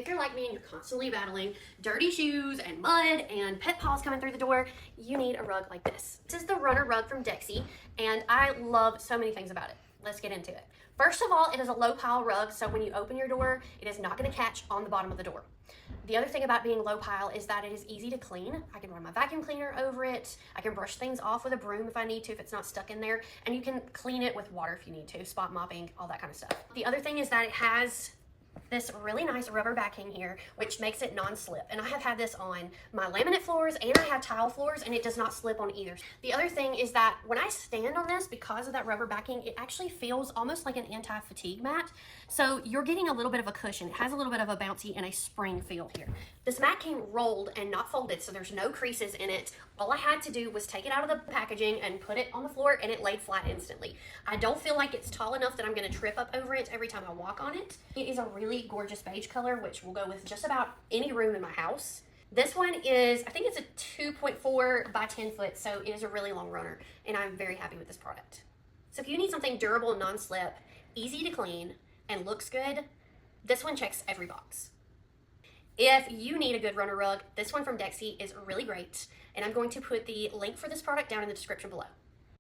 If you're like me and you're constantly battling dirty shoes and mud and pet paws coming through the door, you need a rug like this. This is the Runner Rug from DEXI, and I love so many things about it. Let's get into it. First of all, it is a low pile rug, so when you open your door, it is not going to catch on the bottom of the door. The other thing about being low pile is that it is easy to clean. I can run my vacuum cleaner over it. I can brush things off with a broom if I need to, if it's not stuck in there. And you can clean it with water if you need to, spot mopping, all that kind of stuff. The other thing is that it has this really nice rubber backing here, which makes it non-slip. And I have had this on my laminate floors and I have tile floors, and it does not slip on either. The other thing is that when I stand on this, because of that rubber backing, it actually feels almost like an anti-fatigue mat. So you're getting a little bit of a cushion. It has a little bit of a bouncy and a spring feel here. This mat came rolled and not folded, so there's no creases in it. All I had to do was take it out of the packaging and put it on the floor, and it laid flat instantly. I don't feel like it's tall enough that I'm going to trip up over it every time I walk on it. It is a really gorgeous beige color, which will go with just about any room in my house. This one is, I think it's a 2.4 by 10 foot, so it is a really long runner, and I'm very happy with this product. So if you need something durable, non-slip, easy to clean, and looks good, this one checks every box. If you need a good runner rug, this one from DEXI is really great, and I'm going to put the link for this product down in the description below.